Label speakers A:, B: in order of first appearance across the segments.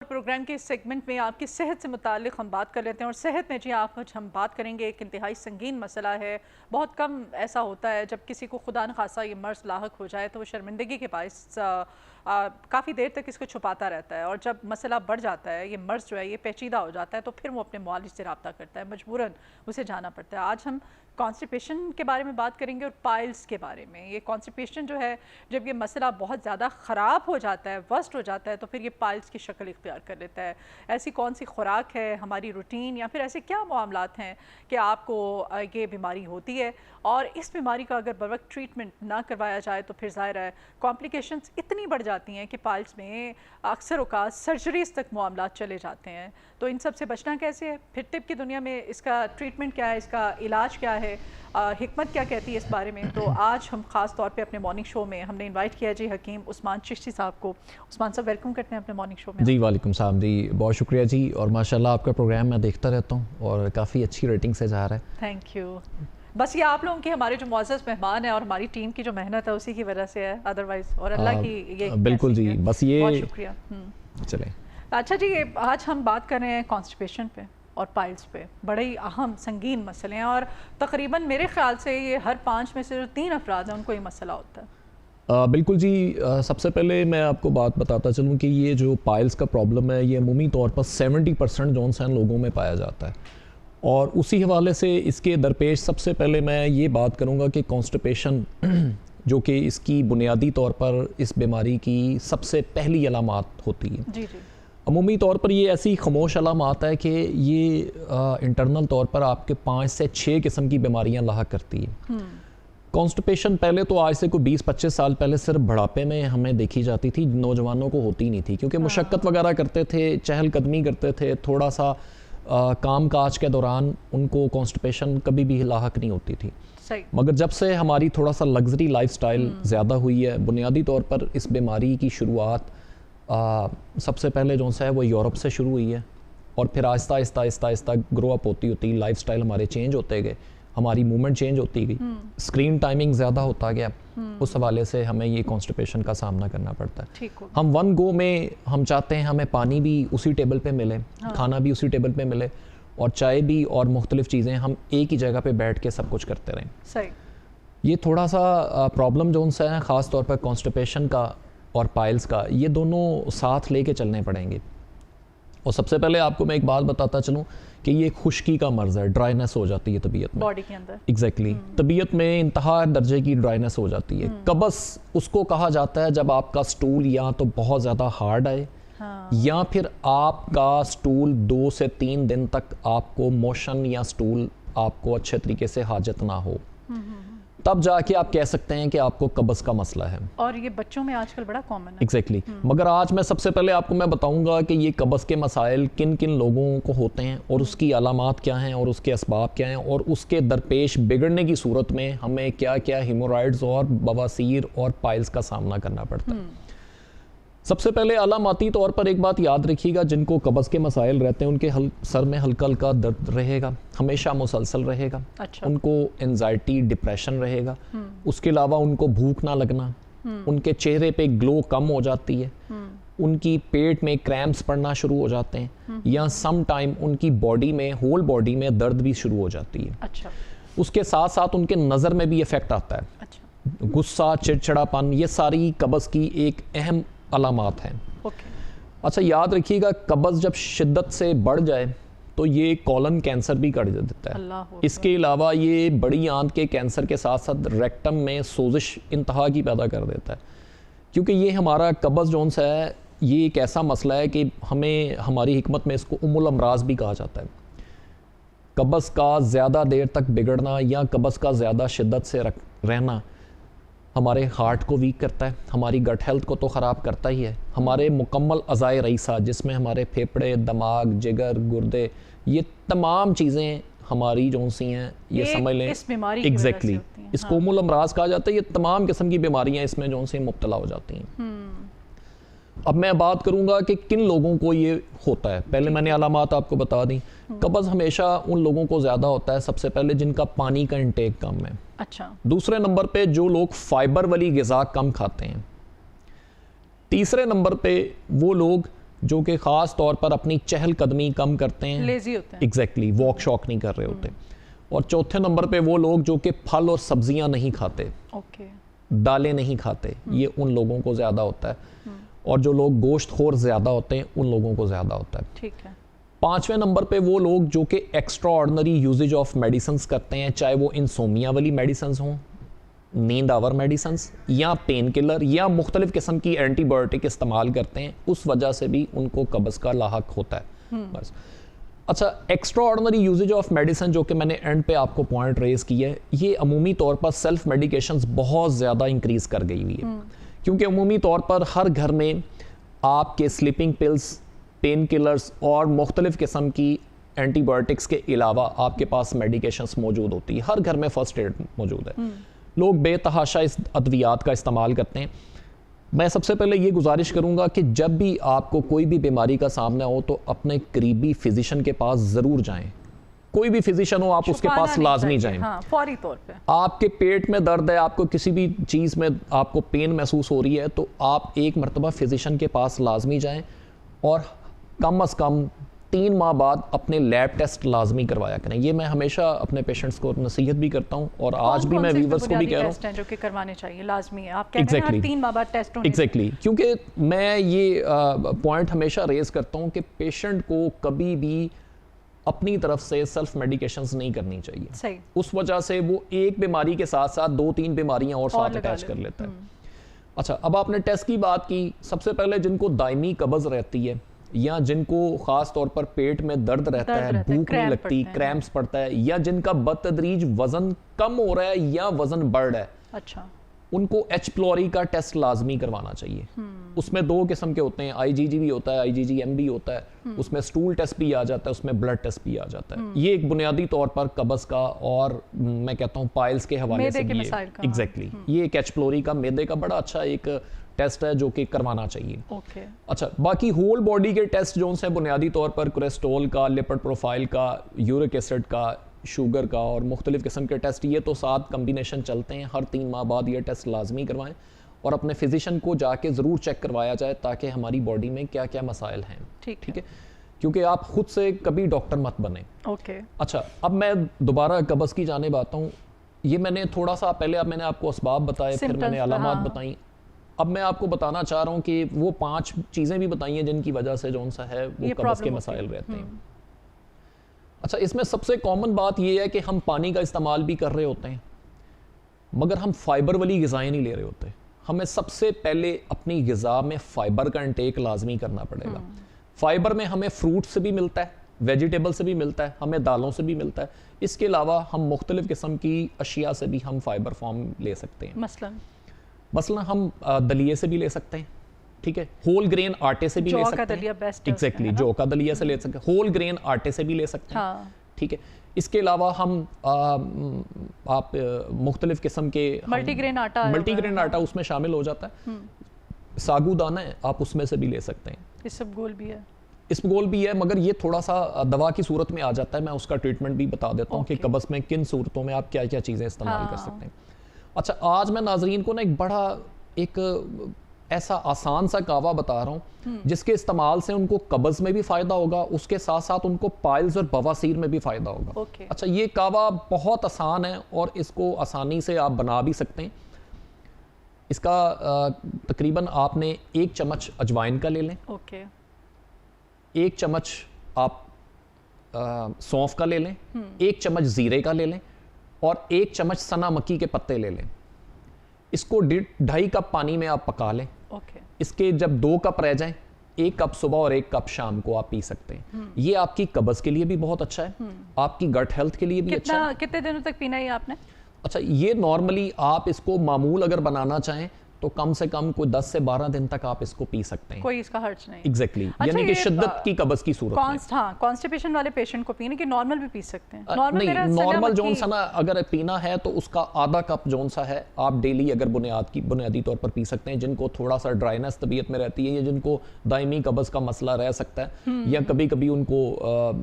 A: Programme के इस segment में आपकी सेहत से मुतालिक हम बात कर लेते हैं और सेहत में जी आज हम बात करेंगे एक इंतहाई संगीन मसला है। बहुत कम ऐसा होता है जब किसी को खुदा न खासा ये मर्ज़ लाहक हो जाए तो वो शर्मिंदगी के बायस काफ़ी देर तक इसको छुपाता रहता है, और जब मसला बढ़ जाता है, ये मर्ज़ जो है ये पेचीदा हो जाता है, तो फिर वो अपने मुआलिज से रब्ता करता है, मजबूरन उसे जाना पड़ता है। आज हम कॉन्स्टिपेशन के बारे में बात करेंगे और पाइल्स के बारे में। ये कॉन्स्टिपेशन जो है, जब ये मसला बहुत ज़्यादा ख़राब हो जाता है, वर्स्ट हो जाता है, तो फिर ये पाइल्स की शक्ल इख्तियार कर लेता है। ऐसी कौन सी खुराक है, हमारी रूटीन या फिर ऐसे क्या मामलात हैं कि आपको ये बीमारी होती है, और इस बीमारी का अगर बर वक्त ट्रीटमेंट ना करवाया जाए तो फिर ज़ाहिर है कॉम्प्लिकेशंस इतनी बढ़ जाती हैं कि पाइल्स में अक्सर औक़ात सर्जरीज़ तक मामलात चले जाते हैं। तो इन सब से बचना कैसे है, फिर तिब की दुनिया में इसका ट्रीटमेंट क्या है, इसका इलाज क्या है, हिकमत क्या कहती है इस बारे में। तो आज हम ख़ास तौर पे अपने मॉर्निंग शो में हमने इनवाइट किया जी हकीम उस्मान चिश्ती साहब को। उस्मान साहब वेलकम करते हैं अपने मॉर्निंग शो में।
B: जी वालेकुम सलाम जी, बहुत शुक्रिया जी, और माशाल्लाह आपका प्रोग्राम मैं देखता रहता हूँ और काफ़ी अच्छी रेटिंग से जा रहा है।
A: Thank you. बस ये आप लोगों के, हमारे जो मुअज़्ज़ज़ मेहमान हैं और हमारी टीम की जो मेहनत है उसी की वजह से है, अदरवाइज़ और अल्लाह की ये
B: बिल्कुल जी, बस ये
A: बहुत शुक्रिया।
B: चलें।
A: अच्छा जी, आज हम बात कर रहे हैं कॉन्स्टिपेशन पे और पाइल्स पे। बड़े ही अहम संगीन मसले हैं और तकरीबन मेरे ख्याल से ये हर 5 में से जो 3 अफराद हैं उनको ये मसला होता है।
B: बिल्कुल जी, सबसे पहले मैं आपको बात बताता चलूँ कि ये जो पाइल्स का प्रॉब्लम है, ये अमूमी तौर पर 70% जॉनसन लोगों में पाया जाता है, और उसी हवाले से इसके दरपेश सबसे पहले मैं ये बात करूँगा कि कॉन्स्टिपेशन जो कि इसकी बुनियादी तौर पर इस बीमारी की सबसे पहली अलामात होती है। जी जी। अमूमी तौर पर ये ऐसी खामोश अलामात है कि ये इंटरनल तौर पर आपके 5 से 6 किस्म की बीमारियां लाहक करती है। कॉन्स्टिपेशन पहले तो आज से कोई 20-25 साल पहले सिर्फ बुढ़ापे में हमें देखी जाती थी, नौजवानों को होती नहीं थी, क्योंकि मुशक्क़त वगैरह करते थे, चहलकदमी करते थे, थोड़ा सा काम काज के दौरान उनको कॉन्स्टिपेशन कभी भी लाहक नहीं होती थी। मगर जब से हमारी थोड़ा सा लग्जरी लाइफस्टाइल ज़्यादा हुई है, बुनियादी तौर पर इस बीमारी की शुरुआत सबसे पहले जो सा है वो यूरोप से शुरू हुई है, और फिर आहिस्ता आहिस्ता आहिस्ता आहिस्ता ग्रो अप होती होती लाइफस्टाइल हमारे चेंज होते गए, हमारी मूवमेंट चेंज होती गई, स्क्रीन टाइमिंग ज़्यादा होता गया, उस हवाले से हमें ये कॉन्स्टिपेशन का सामना करना पड़ता है। हम वन गो में हम चाहते हैं हमें पानी भी उसी टेबल पे मिले, खाना भी उसी टेबल पे मिले, और चाय भी, और मुख्तलिफ चीज़ें हम एक ही जगह पे बैठ के सब कुछ करते रहें।
A: सही।
B: ये थोड़ा सा प्रॉब्लम जो सा है ख़ास तौर पर कॉन्स्टिपेशन का और पाइल्स का, ये दोनों साथ लेके चलने पड़ेंगे। और सबसे पहले आपको मैं एक बात बताता चलूँ कि ये खुश्की का मर्ज़ है, ड्राइनेस हो जाती है तबीयत में,
A: बॉडी के अंदर।
B: एग्जैक्टली तबीयत में इंतहा दर्जे की ड्राइनेस हो जाती है। कबस उसको कहा जाता है जब आपका स्टूल या तो बहुत ज़्यादा हार्ड आए, या फिर आपका स्टूल 2 से 3 दिन तक आपको मोशन या स्टूल आपको अच्छे तरीके से हाजत ना हो, तब जाके आप कह सकते हैं कि आपको कब्ज़ का मसला है।
A: और ये बच्चों में आजकल बड़ा कॉमन है।
B: एग्जैक्टली। मगर आज मैं सबसे पहले आपको मैं बताऊंगा कि ये कब्ज़ के मसाइल किन किन लोगों को होते हैं, और उसकी अलामात क्या हैं, और उसके असबाब क्या हैं, और उसके दरपेश बिगड़ने की सूरत में हमें क्या क्या हेमोराइड्स और बवासीर और पाइल्स का सामना करना पड़ता है। सबसे पहले अलामाती तौर पर एक बात याद रखिएगा, जिनको कब्ज़ के मसाइल रहते हैं उनके सर में हल्का हल्का दर्द रहेगा, हमेशा मुसलसल रहेगा।
A: अच्छा।
B: उनको एंजाइटी, डिप्रेशन रहेगा। उसके अलावा उनको भूख ना लगना, उनके चेहरे पे ग्लो कम हो जाती है, उनकी पेट में क्रैम्प्स पड़ना शुरू हो जाते हैं, या सम टाइम उनकी बॉडी में, होल बॉडी में दर्द भी शुरू हो जाती है।
A: अच्छा। उसके
B: साथ साथ उनके नज़र में भी इफेक्ट आता है। अच्छा। गुस्सा, चिड़चिड़ापन, ये सारी कब्ज़ की एक अहम अलामात हैं। अच्छा, याद रखिएगा, कब्ज़ जब शिद्दत से बढ़ जाए तो ये कॉलन कैंसर भी कर देता है। इसके अलावा ये बड़ी आंत के कैंसर के साथ साथ रेक्टम में सोजिश इंतहा की पैदा कर देता है, क्योंकि ये हमारा कब्ज़ जोन सा है, ये एक ऐसा मसला है कि हमें, हमारी हिकमत में इसको उम्मुल अमराज भी कहा जाता है। कब्ज़ का ज़्यादा देर तक बिगड़ना या कब्ज़ का ज़्यादा शिद्दत से रहना हमारे हार्ट को वीक करता है, हमारी गट हेल्थ को तो ख़राब करता ही है, हमारे मुकम्मल अज़ाए रईसा जिसमें हमारे फेफड़े, दिमाग, जिगर, गुर्दे, ये तमाम चीज़ें हमारी जो सी हैं, ये समझ लें एग्जैक्टली इसको उम्मुल अमराज कहा जाता है। ये तमाम किस्म की बीमारियां इसमें जो सी मुब्तला हो जाती हैं। अब मैं बात करूंगा कि किन लोगों को ये होता है। पहले मैंने अलामात आपको बता दी। कब्ज़ हमेशा उन लोगों को ज़्यादा होता है सबसे पहले जिनका पानी का इंटेक कम है।
A: अच्छा।
B: दूसरे नंबर पे जो लोग फाइबर वाली ग़िज़ा कम खाते हैं। तीसरे नंबर पे वो लोग जो कि ख़ास तौर पर अपनी चहलकदमी कम करते हैं,
A: लेजी होते हैं।
B: एग्जैक्टली वॉक शॉक नहीं कर रहे होते। और चौथे नंबर पे वो लोग जो कि फल और सब्जियां नहीं खाते,
A: ओके।
B: दालें नहीं खाते, ये उन लोगों को ज़्यादा होता है। और जो लोग गोश्त खोर ज़्यादा होते हैं उन लोगों को ज़्यादा होता है।
A: ठीक है।
B: पांचवें नंबर पे वो लोग जो कि extraordinary uses of medicines करते हैं, चाहे वो इंसोमिया वाली मेडिसिन्स हों, नींद आवर मेडिसिन्स, या पेन किलर, या मुख्तलिफ किस्म की एंटीबायोटिक इस्तेमाल करते हैं, उस वजह से भी उनको कब्ज़ का लाहक होता है। बस। अच्छा, extraordinary uses of medicine जो कि मैंने एंड पे आपको पॉइंट रेज किया है, ये अमूमी तौर पर सेल्फ मेडिकेशंस बहुत ज़्यादा इंक्रीज़ कर गई हुई है। क्योंकि अमूमी तौर पर हर घर में आपके स्लीपिंग पिल्स, पेन किलर्स और मुख्तलिफ किस्म की एंटीबायोटिक्स के अलावा आपके पास मेडिकेशंस मौजूद होती है। हर घर में फ़र्स्ट एड मौजूद है। लोग बेतहाशा इस अद्वियात का इस्तेमाल करते हैं। मैं सबसे पहले ये गुजारिश करूंगा कि जब भी आपको कोई भी बीमारी का सामना हो तो अपने करीबी फिजिशियन के पास ज़रूर जाएं। कोई भी फिजिशियन हो आप उसके पास लाजमी जाएं।
A: हाँ, फौरी तौर पे।
B: आपके पेट में दर्द है, आपको किसी भी चीज़ में आपको पेन महसूस हो रही है, तो आप एक मरतबा फिजिशियन के पास लाजमी जाएं और कम अज़ कम 3 माह बाद अपने लैब टेस्ट लाजमी करवाया करें। ये मैं हमेशा अपने पेशेंट्स को नसीहत भी करता हूँ और आज भी मैं व्यूवर्स को भी कह रहा हूँ
A: जो कि करवाने चाहिए, लाजमी है। आप कह रहे हैं हर 3 माह बाद टेस्ट होने
B: एग्जैक्टली, क्योंकि मैं ये पॉइंट हमेशा रेज करता हूँ कि पेशेंट को कभी भी अपनी तरफ से सेल्फ मेडिकेशंस नहीं करनी चाहिए।
A: सही।
B: उस वजह से वो एक बीमारी के साथ साथ 2-3 बीमारियां और साथ अटैच कर लेता है। अच्छा, अब आपने टेस्ट की बात की। सबसे पहले जिनको दायमी कब्ज़ रहती है या जिनको ख़ास तौर पर पेट में दर्द रहता है, भूख नहीं लगती, क्रैम्प्स पड़ता है, या जिनका बतदरीज वज़न कम हो रहा है या वज़न बढ़ रहा है,
A: अच्छा,
B: उनको एच प्लोरी का टेस्ट लाजमी करवाना चाहिए। उसमें 2 किस्म के होते हैं, IgG भी होता है, IgGM भी होता है। उसमें स्टूल टेस्ट भी आ जाता है, उसमें ब्लड टेस्ट भी आ जाता है। ये एक बुनियादी तौर पर कब्ज़ का और मैं कहता हूँ पाइल्स के हवाले से भी एग्जैक्टली ये एक एच प्लोरी का मैदे का बड़ा अच्छा एक टेस्ट है जो कि करवाना चाहिए।
A: ओके।
B: अच्छा, बाकी होल बॉडी के टेस्ट जो हैं बुनियादी तौर पर कोलेस्ट्रॉल का, लिपिड प्रोफाइल का, यूरिक एसिड का, शुगर का और मुख्तलिफ किस्म के टेस्ट, ये तो 7 कम्बिनेशन चलते हैं। हर 3 माह बाद ये टेस्ट लाजमी करवाएं और अपने फिजिशियन को जाके ज़रूर चेक करवाया जाए ताकि हमारी बॉडी में क्या क्या मसाइल हैं। ठीक है, क्योंकि आप खुद से कभी डॉक्टर मत बने।
A: ओके।
B: अच्छा, अब मैं दोबारा कब्ज़ की जानिब आता हूँ। ये मैंने थोड़ा सा पहले अब मैंने आपको असबाब बताए, फिर मैंने अलामात बताई। अब मैं आपको बताना चाह रहा हूँ कि वो 5 चीज़ें भी बताई हैं जिनकी वजह से जो सा है वो कब्ज़ के मसाइल रहते हैं। अच्छा, इसमें सबसे कॉमन बात ये है कि हम पानी का इस्तेमाल भी कर रहे होते हैं मगर हम फाइबर वाली ग़िज़ाएँ नहीं ले रहे होते। हमें सबसे पहले अपनी ग़िज़ा में फ़ाइबर का इंटेक लाजमी करना पड़ेगा। फ़ाइबर में हमें फ्रूट से भी मिलता है, वेजिटेबल से भी मिलता है, हमें दालों से भी मिलता है। इसके अलावा हम मुख्तलिफ़ किस्म की अशिया से भी हम फ़ाइबर फॉर्म ले सकते हैं। मसलन हम दलिए से भी ले सकते हैं, ठीक है, होल ग्रेन आटे से भी ले सकते हैं, एग्जैक्टली जौ का दलिया से ले सकते हैं, होल ग्रेन आटे से भी ले सकते हैं।
A: हाँ।
B: ठीक है, इसके अलावा हम आप मुख्तलिफ किस्म के
A: मल्टीग्रेन आटा
B: उसमें शामिल हो जाता है। सागूदाना है, आप उसमें से भी ले सकते हैं।
A: इसबगोल भी है,
B: इसबगोल भी है, मगर ये थोड़ा सा दवा की सूरत में आ जाता है। मैं उसका ट्रीटमेंट भी बता देता हूँ कि कब्ज़ में किन सूरतों में आप क्या क्या चीज़ें इस्तेमाल कर सकते हैं। अच्छा, आज मैं नाजरीन को ना एक बड़ा एक ऐसा आसान सा कावा बता रहा हूँ जिसके इस्तेमाल से उनको कब्ज़ में भी फ़ायदा होगा, उसके साथ साथ उनको पाइल्स और बवासीर में भी फ़ायदा होगा। अच्छा, ये कावा बहुत आसान है और इसको आसानी से आप बना भी सकते हैं। इसका तकरीबन आपने 1 चम्मच अजवाइन का ले लें, 1 चम्मच आप सौंफ का ले लें, 1 चम्मच ज़ीरे का ले लें और 1 चम्मच सना मक्की के पत्ते ले लें। इसको 2.5 कप पानी में आप पका लें। इसके जब 2 कप रह जाएं, 1 कप सुबह और 1 कप शाम को आप पी सकते हैं। ये आपकी कब्ज़ के लिए भी बहुत अच्छा है, आपकी गट हेल्थ के लिए भी अच्छा है।
A: कितने दिनों तक पीना है आपने?
B: अच्छा, ये नॉर्मली आप इसको मामूल अगर बनाना चाहें तो कम से कम कोई 10 से 12 दिन तक आप इसको पी सकते हैं,
A: कोई इसका हर्ज नहीं।
B: एग्जैक्टली यानी कि शिद्दत की कब्ज़ की सूरत में।
A: हाँ, कॉन्स्टिपेशन वाले पेशेंट को पीने की नॉर्मल भी पी सकते हैं।
B: नॉर्मल जोन सा ना अगर पीना है तो उसका आधा कप जोन सा है आप डेली अगर बुनियादी तौर पर पी सकते हैं। जिनको थोड़ा सा ड्राइनेस तबीयत में रहती है या जिनको दायमी कब्ज़ का मसला रह सकता है या कभी कभी उनको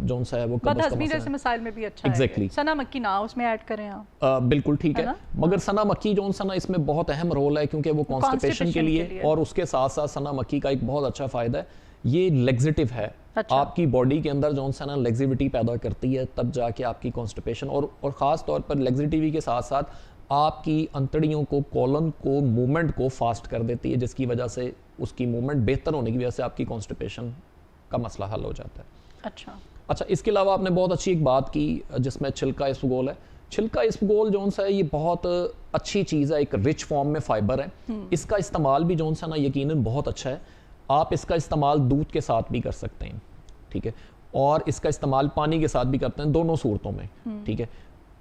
B: जोन सा है वो कब्ज़ का
A: जैसे मसाइल में भी अच्छा है।
B: एग्जैक्टली,
A: सना मक्की ना उसमें ऐड करें आप,
B: बिल्कुल ठीक है, मगर सना मक्की जोन सा ना इसमें बहुत अहम रोल है क्योंकि वो कॉन्स्टिपेशन के लिए और उसके साथ साथ सना मक्की का एक बहुत अच्छा फ़ायदा है, ये लेग्जिटिव है।
A: अच्छा।
B: आपकी बॉडी के अंदर जो है ना लेग्जिविटी पैदा करती है, तब जाके आपकी कॉन्स्टिपेशन और ख़ास तौर पर लेग्जिटिविटी के साथ साथ आपकी अंतड़ियों को, कॉलन को, मूवमेंट को फास्ट कर देती है, जिसकी वजह से उसकी मूवमेंट बेहतर होने की वजह से आपकी कॉन्स्टिपेशन का मसला हल हो जाता है। अच्छा, इसके अलावा आपने बहुत अच्छी एक बात की जिसमें छिलका इसबगोल है। छिलका इसबगोल जो है ये बहुत अच्छी चीज़ है, एक रिच फॉर्म में फाइबर है। इसका इस्तेमाल भी जो है ना यकीनन बहुत अच्छा है। आप इसका इस्तेमाल दूध के साथ भी कर सकते हैं, ठीक है, और इसका इस्तेमाल पानी के साथ भी करते हैं, दोनों सूरतों में, ठीक है।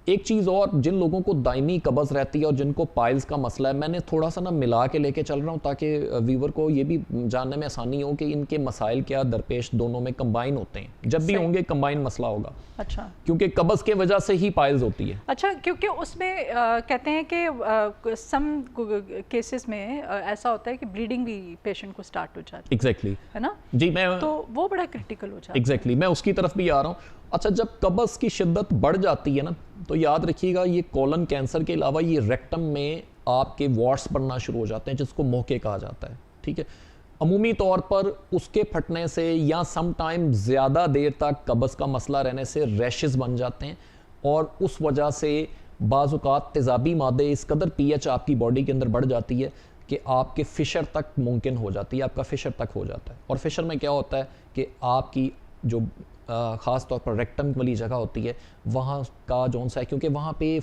B: एक चीज़ और, जिन लोगों को दायमी कब्ज़ रहती है और जिनको पाइल्स का मसला है, मैंने थोड़ा सा ना मिला के लेके चल रहा हूँ ताकि व्यूवर को ये भी जानने में आसानी हो कि इनके मसाइल क्या दरपेश दोनों में कंबाइन होते हैं। जब भी होंगे कंबाइन मसला होगा।
A: अच्छा,
B: क्योंकि कब्ज़ के वजह से ही पाइल्स होती है।
A: अच्छा, क्योंकि उसमें कहते हैं कि सम केसेस में ऐसा होता है कि ब्लीडिंग भी पेशेंट को स्टार्ट हो जाती है।
B: एग्जैक्टली,
A: है ना
B: जी, मैं
A: तो वो बड़ा क्रिटिकल हो जाता है।
B: एग्जैक्टली, मैं उसकी तरफ भी आ रहा हूँ। अच्छा, जब कब्ज़ की शिद्दत बढ़ जाती है ना, तो याद रखिएगा ये कॉलन कैंसर के अलावा ये रेक्टम में आपके वॉट्स बनना शुरू हो जाते हैं, जिसको मोके कहा जाता है, ठीक है। अमूमी तौर पर उसके फटने से या सम टाइम ज़्यादा देर तक कब्ज़ का मसला रहने से रैशेस बन जाते हैं, और उस वजह से बाज़-औक़ात तेज़ाबी मादे इस कदर पीएच आपकी बॉडी के अंदर बढ़ जाती है कि आपके फिशर तक मुमकिन हो जाती है, आपका फिशर तक हो जाता है। और फिशर में क्या होता है कि आपकी जो ख़ास तौर पर रेक्टम वाली जगह होती है, वहाँ का जौन सा है, क्योंकि वहाँ पे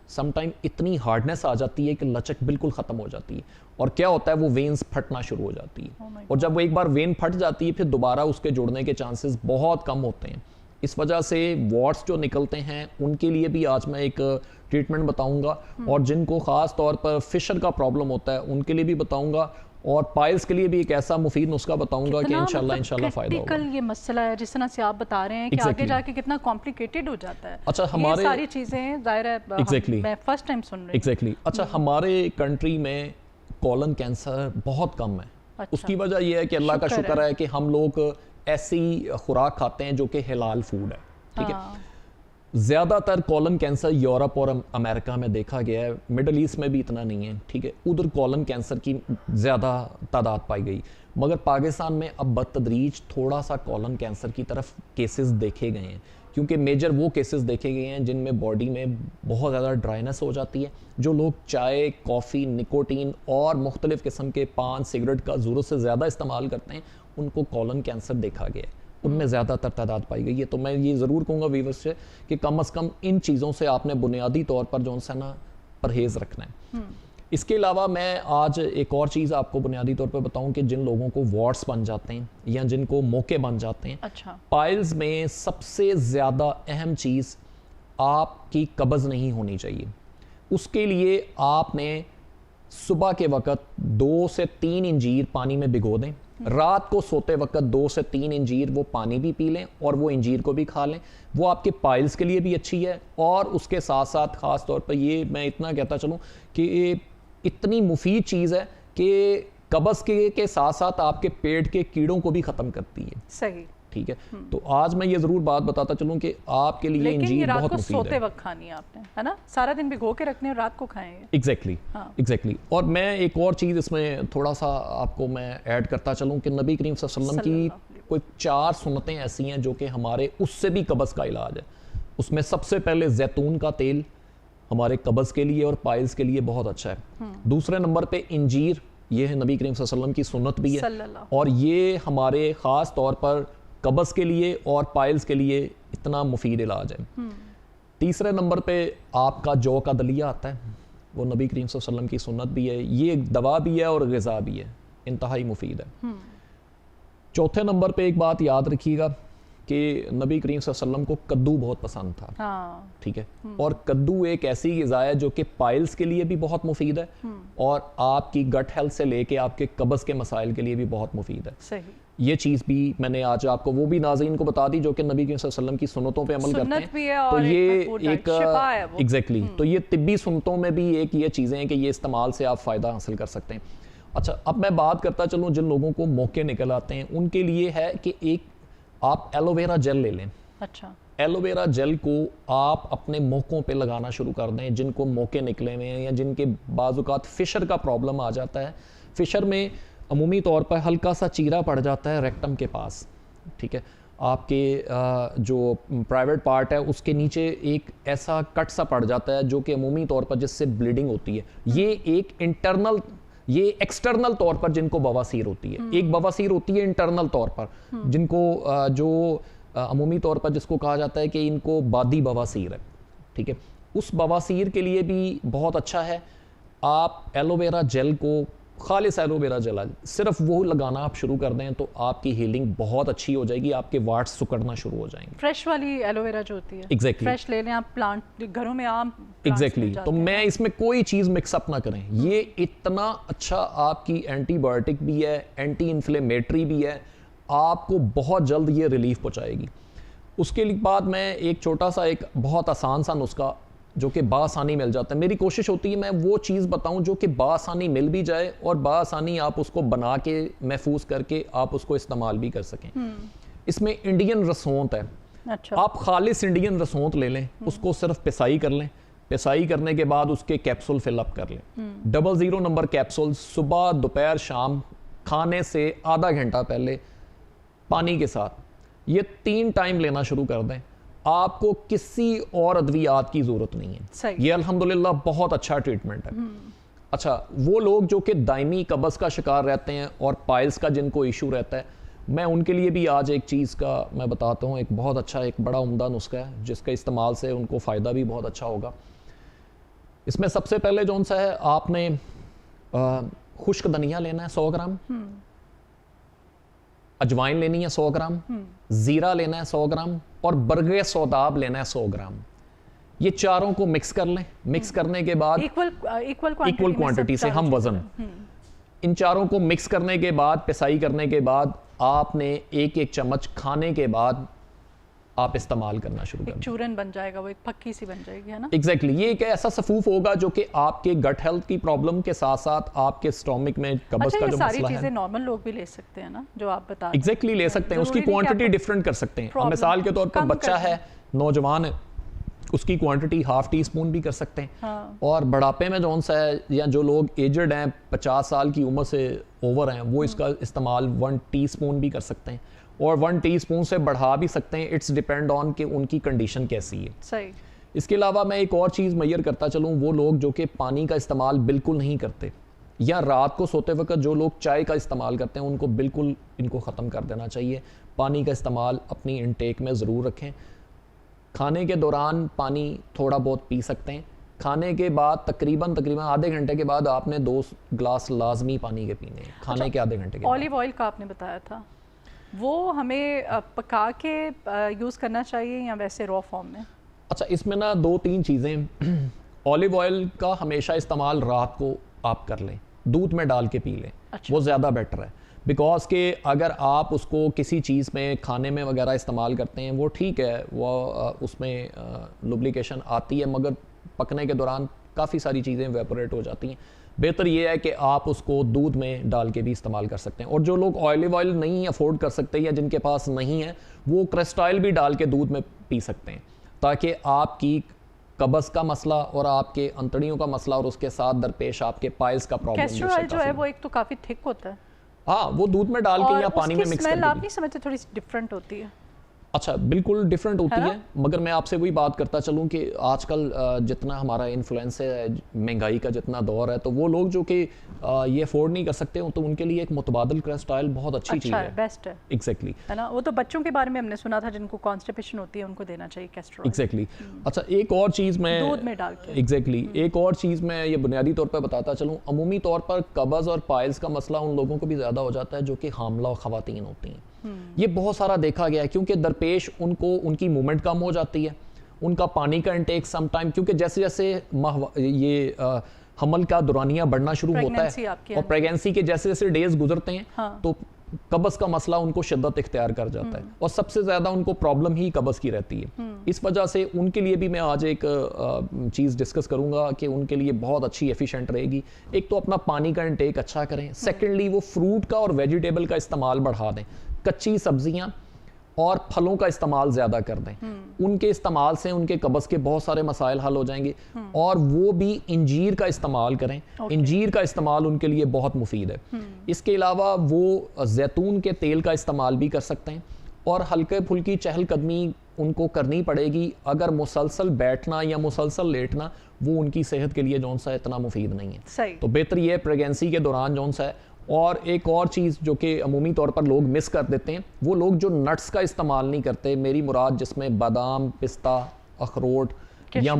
B: सम टाइम इतनी हार्डनेस आ जाती है कि लचक बिल्कुल ख़त्म हो जाती है, और क्या होता है वो वेन्स फटना शुरू हो जाती है। और जब वो एक बार वेन फट जाती है, फिर दोबारा उसके जुड़ने के चांसेस बहुत कम होते हैं। इस वजह से वॉट्स जो निकलते हैं उनके लिए भी आज मैं एक ट्रीटमेंट बताऊंगा, और जिनको ख़ास तौर पर फिशर का प्रॉब्लम होता है उनके लिए भी बताऊंगा, और पाइल्स के लिए भी एक ऐसा मुफीद नुस्खा बताऊंगा कि इंशाल्लाह फ़ायदा होगा।
A: ये मसला है जिस तरह से आप बता रहे हैं कि आगे जाके कितना कॉम्प्लिकेटेड हो जाता है।
B: अच्छा,
A: हमारे सारी चीज़ें ज़ाहिर है मैं फर्स्ट टाइम सुन रही हूँ।
B: अच्छा, हमारे कंट्री में कॉलन कैंसर बहुत कम है।
A: अच्छा।
B: उसकी वजह यह है कि अल्लाह का शुक्र है कि हम लोग ऐसी खुराक खाते हैं जो कि हिलाल फूड है, ठीक है। ज़्यादातर कॉलन कैंसर यूरोप और अमेरिका में देखा गया है, मिडल ईस्ट में भी इतना नहीं है, ठीक है। उधर कॉलन कैंसर की ज़्यादा तादाद पाई गई, मगर पाकिस्तान में अब बतदरीज थोड़ा सा कॉलन कैंसर की तरफ केसेस देखे गए हैं, क्योंकि मेजर वो केसेस देखे गए हैं जिनमें बॉडी में बहुत ज़्यादा ड्राइनेस हो जाती है। जो लोग चाय, कॉफ़ी, निकोटीन और मुख्तलिफ़ किस्म के पान, सिगरेट का ज़रूरत से ज़्यादा इस्तेमाल करते हैं, उनको कॉलन कैंसर देखा गया है, उनमें ज़्यादातर तादाद पाई गई है। तो मैं ये ज़रूर कहूँगा व्यूअर्स से कि कम से कम इन चीज़ों से आपने बुनियादी तौर पर जो है ना परहेज़ रखना है। इसके अलावा मैं आज एक और चीज़ आपको बुनियादी तौर पर बताऊं कि जिन लोगों को वॉट्स बन जाते हैं या जिनको मोके बन जाते हैं,
A: अच्छा, पाइल्स
B: में सबसे ज़्यादा अहम चीज़ आपकी कब्ज़ नहीं होनी चाहिए। उसके लिए आपने सुबह के वक़्त 2 से 3 इंजीर पानी में भिगो दें, रात को सोते वक्त 2 से 3 इंजीर वो पानी भी पी लें और वो इंजीर को भी खा लें। वो आपके पाइल्स के लिए भी अच्छी है, और उसके साथ साथ ख़ास तौर पर ये मैं इतना कहता चलूँ कि ये इतनी मुफीद चीज़ है कि कब्ज़ के साथ साथ आपके पेट के कीड़ों को भी ख़त्म करती है।
A: सही,
B: ठीक है। तो आज मैं ये ज़रूर बात बताता चलूँ कि आपके लिए इंजीर बहुत मुफीद है।
A: सोते वक्त खानी है आपने, है ना, सारा दिन भिगो के रखने और रात को खाएंगे।
B: एग्जैक्टली। और मैं एक और चीज़ इसमें थोड़ा सा आपको मैं ऐड करता चलूँ कि नबी करीम सल्लल्लाहु अलैहि वसल्लम की कोई 4 सुन्नतें ऐसी हैं जो कि हमारे उससे भी कब्ज़ का इलाज है। उसमें सबसे पहले जैतून का तेल हमारे कब्ज़ के लिए और पाइल्स के लिए बहुत अच्छा है। दूसरे नंबर पे इंजीर, ये है नबी करीम सल्लल्लाहु अलैहि वसल्लम की सुन्नत भी है, और ये हमारे ख़ास तौर पर कब्ज़ के लिए और पाइल्स के लिए इतना मुफीद इलाज है। तीसरे नंबर पे आपका जौ का दलिया आता है, वो नबी करीम सल्लल्लाहु अलैहि वसल्लम की सुन्नत भी है, ये दवा भी है और ग़िज़ा भी है, इंतहाई मुफीद है। चौथे नंबर पे एक बात याद रखिएगा कि नबी करीम सल्लल्लाहु अलैहि वसल्लम को कद्दू बहुत पसंद था, ठीक है। और कद्दू एक ऐसी ग़िज़ा है जो कि पाइल्स के लिए भी बहुत मुफीद है, और आपकी गट हेल्थ से लेके आपके कब्ज़ के मसाइल के लिए भी बहुत मुफीद है।
A: सही।
B: ये चीज़ भी मैंने आज आपको वो भी नाज़रीन को बता दी जो कि नबी सल्लल्लाहु अलैहि वसल्लम की सुन्नतों पे अमल करते हैं।
A: तो
B: ये एक एग्जैक्टली, तो ये तिब्बी सुन्नतों में भी एक ये चीज़ें हैं कि ये इस्तेमाल से आप फ़ायदा हासिल कर सकते हैं। अच्छा, अब मैं बात करता चलूँ जिन लोगों को मौके निकल आते हैं उनके लिए है कि एक आप एलोवेरा जेल ले लें।
A: अच्छा,
B: एलोवेरा जेल को आप अपने मौकों पे लगाना शुरू कर दें, जिनको मौके निकले हुए हैं या जिनके बाज़ औक़ात फिशर का प्रॉब्लम आ जाता है। फिशर में अमूमी तौर पर हल्का सा चीरा पड़ जाता है रेक्टम के पास, ठीक है, आपके जो प्राइवेट पार्ट है उसके नीचे एक ऐसा कट सा पड़ जाता है जो कि अमूमी तौर पर जिससे ब्लीडिंग होती है। ये एक्सटर्नल तौर पर जिनको बवासीर होती है, एक बवासीर होती है इंटरनल तौर पर, जिनको जो अमूमी तौर पर जिसको कहा जाता है कि इनको बादी बवासीर है, ठीक है। उस बवासीर के लिए भी बहुत अच्छा है, आप एलोवेरा जेल को, खालिस एलोवेरा जेल सिर्फ वो लगाना आप शुरू कर दें तो आपकी हीलिंग बहुत अच्छी हो जाएगी, आपके वाट्स सुकड़ना शुरू हो जाएंगे।
A: फ्रेश वाली एलोवेरा जो होती है,
B: एग्जैक्टली
A: फ्रेश ले लें आप, प्लांट घरों में आम
B: एग्जैक्टली तो मैं इसमें कोई चीज़ मिक्सअप ना करें। ये इतना अच्छा आपकी एंटीबायोटिक भी है, एंटी इन्फ्लेमेटरी भी है, आपको बहुत जल्द ये रिलीफ पहुंचाएगी। उसके बाद मैं एक छोटा सा, एक बहुत आसान सा नुस्खा जो कि बासानी मिल जाता है, मेरी कोशिश होती है मैं वो चीज़ बताऊं जो कि बासानी मिल भी जाए और बासानी आप उसको बना के महफूज करके आप उसको इस्तेमाल भी कर सकें। इसमें इंडियन रसौंत है।
A: अच्छा।
B: आप खालिस इंडियन रसौंत ले लें, उसको सिर्फ पिसाई कर लें, पिसाई करने के बाद उसके कैप्सूल फिलअप कर लें। 00 नंबर कैप्सूल सुबह दोपहर शाम खाने से आधा घंटा पहले पानी के साथ, ये 3 टाइम लेना शुरू कर दें। आपको किसी और अद्वियात की ज़रूरत नहीं है। ये अल्हम्दुलिल्लाह बहुत अच्छा ट्रीटमेंट है। अच्छा, वो लोग जो कि दायमी कब्ज़ का शिकार रहते हैं और पाइल्स का जिनको इशू रहता है, मैं उनके लिए भी आज एक चीज़ का मैं बताता हूँ, एक बहुत अच्छा, एक बड़ा उम्दा नुस्खा है जिसके इस्तेमाल से उनको फ़ायदा भी बहुत अच्छा होगा। इसमें सबसे पहले जौन सा है, आपने खुश्क धनिया लेना है 100 ग्राम, अजवाइन लेनी है 100 ग्राम, ज़ीरा लेना है 100 ग्राम और बरगे सौदाब लेना है 100 ग्राम। ये चारों को मिक्स कर लें। मिक्स करने के बाद
A: इक्वल
B: क्वांटिटी से हम वज़न, इन चारों को मिक्स करने के बाद, पिसाई करने के बाद आपने एक एक चम्मच खाने के बाद आप इस्तेमाल करना शुरू करें।
A: चूरन बन जाएगा, वो एक पक्की सी बन जाएगी, है ना?
B: एग्जैक्टली ये एक ऐसा सफूफ होगा जो कि आपके गट हेल्थ की प्रॉब्लम के साथ साथ आपके स्टोमिक में कब्ज का जो मसला है,
A: सारी चीजें नॉर्मल लोग भी ले सकते हैं ना, जो आप बता रहे हैं।
B: एग्जैक्टली ले सकते हैं, उसकी क्वांटिटी डिफरेंट कर सकते हैं। मिसाल के तौर पर बच्चा है, नौजवान है, उसकी क्वांटिटी ½ टीस्पून भी कर सकते हैं।
A: हाँ।
B: और बढ़ापे में जौन सा है, या जो लोग एजड हैं, 50 साल की उम्र से ओवर हैं, वो इसका इस्तेमाल 1 टीस्पून भी कर सकते हैं और 1 टीस्पून से बढ़ा भी सकते हैं। इट्स डिपेंड ऑन कि उनकी कंडीशन कैसी है।
A: सही।
B: इसके अलावा मैं एक और चीज़ मैयर करता चलूँ, वो लोग जो कि पानी का इस्तेमाल बिल्कुल नहीं करते, या रात को सोते वक्त जो लोग चाय का इस्तेमाल करते हैं, उनको बिल्कुल इनको ख़त्म कर देना चाहिए। पानी का इस्तेमाल अपनी इनटेक में ज़रूर रखें। खाने के दौरान पानी थोड़ा बहुत पी सकते हैं। खाने के बाद तकरीबन आधे घंटे के बाद आपने 2 ग्लास लाजमी पानी के पीने हैं, खाने के आधे घंटे के बाद।
A: ऑलिव ऑयल का आपने बताया था, वो हमें पका के यूज़ करना चाहिए या वैसे रॉ फॉर्म में? अच्छा,
B: इसमें ना 2-3 चीज़ें। ऑलिव ऑयल का हमेशा इस्तेमाल रात को आप कर लें, दूध में डाल के पी लें। अच्छा। वो ज़्यादा बेटर है, बिकॉज के अगर आप उसको किसी चीज़ में खाने में वगैरह इस्तेमाल करते हैं, वो ठीक है, वो उसमें लुब्रिकेशन आती है, मगर पकने के दौरान काफ़ी सारी चीज़ें वेपोरेट हो जाती हैं। बेहतर ये है कि आप उसको दूध में डाल के भी इस्तेमाल कर सकते हैं। और जो लोग ऑलिव ऑयल नहीं अफोर्ड कर सकते या जिनके पास नहीं है, वो क्रेस्टाइल भी डाल के दूध में पी सकते हैं, ताकि आपकी कब्ज़ का मसला और आपके अंतड़ियों का मसला और उसके साथ दरपेश आपके पाइल्स का प्रॉब्लम
A: जो है वो एक तो काफ़ी थिक होता है।
B: हाँ, वो दूध में डाल के या पानी में मिक्स करके।
A: आप नहीं समझते थोड़ी डिफरेंट होती है?
B: अच्छा, बिल्कुल डिफरेंट होती है, मगर मैं आपसे वही बात करता चलूँ कि आजकल जितना हमारा इन्फ्लुएंस है, महंगाई का जितना दौर है, तो वो लोग जो कि ये अफोर्ड नहीं कर सकते, तो उनके लिए एक मुतबादिल क्रेस्टाइल बहुत अच्छी चीज़ है,
A: बेस्ट है।
B: एग्जैक्टली,
A: है ना? वो तो बच्चों के बारे में हमने सुना था जिनको कॉन्स्टिपेशन होती है, उनको देना चाहिए कैस्टर ऑयल।
B: एग्जैक्टली। अच्छा, एक और चीज़ मैं
A: दूध में डाल के,
B: एग्जैक्टली एक और चीज़ मैं ये बुनियादी तौर पर बताता चलूँ। अमूमी तौर पर कब्ज़ और पाइल्स का मसला उन लोगों को भी ज़्यादा हो जाता है जो कि हामला ख़वातीन होती हैं। ये बहुत सारा देखा गया है, क्योंकि दरपेश उनको उनकी मूवमेंट कम हो जाती है, उनका पानी का इंटेक सम टाइम, क्योंकि जैसे जैसे ये हमल का दौरानिया बढ़ना शुरू होता है और प्रेगनेंसी के जैसे जैसे डेज गुजरते हैं, हाँ। तो कब्ज़ का मसला उनको शिद्दत इख्तियार कर जाता है और सबसे ज़्यादा उनको प्रॉब्लम ही कब्ज़ की रहती है। इस वजह से उनके लिए भी मैं आज एक चीज़ डिस्कस करूंगा कि उनके लिए बहुत अच्छी एफिशिएंट रहेगी। एक तो अपना पानी का इंटेक अच्छा करें, सेकेंडली वो फ्रूट का और वेजिटेबल का इस्तेमाल बढ़ा दें। कच्ची सब्जियां और फलों का इस्तेमाल ज़्यादा कर दें। उनके इस्तेमाल से उनके कब्ज़ के बहुत सारे मसाइल हल हो जाएंगे। और वो भी इंजीर का इस्तेमाल करें। इंजीर का इस्तेमाल उनके लिए बहुत मुफीद है। इसके अलावा वो जैतून के तेल का इस्तेमाल भी कर सकते हैं। और हल्के फुल्की चहलकदमी उनको करनी पड़ेगी। अगर मुसलसल बैठना या मुसलसल लेटना वो उनकी सेहत के लिए जौन सा इतना मुफीद नहीं है।
A: सही।
B: तो बेहतर ये प्रेगनेंसी के दौरान जौन सा है। और एक और चीज़ जो कि अमूमी तौर पर लोग मिस कर देते हैं, वो लोग जो नट्स का इस्तेमाल नहीं करते, मेरी मुराद जिसमें बादाम, पिस्ता, अखरोट या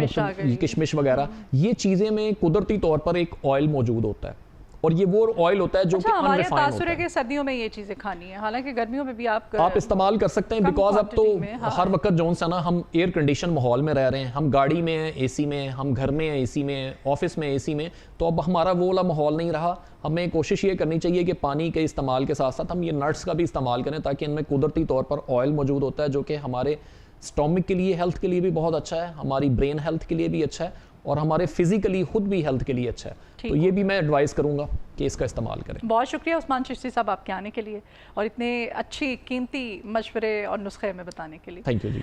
B: किशमिश वगैरह, ये चीज़ें में कुदरती तौर पर एक ऑयल मौजूद होता है। और ये वो ऑयल होता है जो कि
A: हमारे
B: अनरिफाइंड होता
A: तासुर है
B: है।
A: कि सर्दियों में ये चीज़ें खानी है, हालांकि गर्मियों में भी आप
B: इस्तेमाल कर सकते हैं।
A: कम
B: बिकॉज अब तो
A: quantity में, हाँ।
B: हर वक्त जौन सा ना हम एयर कंडीशन माहौल में रह रहे हैं, हम गाड़ी में हैं एसी में, हम घर में हैं एसी में, ऑफिस में एसी में, तो अब हमारा वो वाला माहौल नहीं रहा। हमें कोशिश ये करनी चाहिए कि पानी के इस्तेमाल के साथ साथ हम ये नट्स का भी इस्तेमाल करें, ताकि इनमें कुदरती तौर पर ऑयल मौजूद होता है जो कि हमारे स्टोमिक के लिए, हेल्थ के लिए भी बहुत अच्छा है, हमारी ब्रेन हेल्थ के लिए भी अच्छा है और हमारे फिजिकली खुद भी हेल्थ के लिए अच्छा है। तो ये भी मैं एडवाइस करूंगा कि इसका इस्तेमाल करें।
A: बहुत शुक्रिया उस्मान चिश्ती साहब आपके आने के लिए और इतने अच्छी कीमती मशवरे और नुस्खे में बताने के लिए।
B: Thank you ji.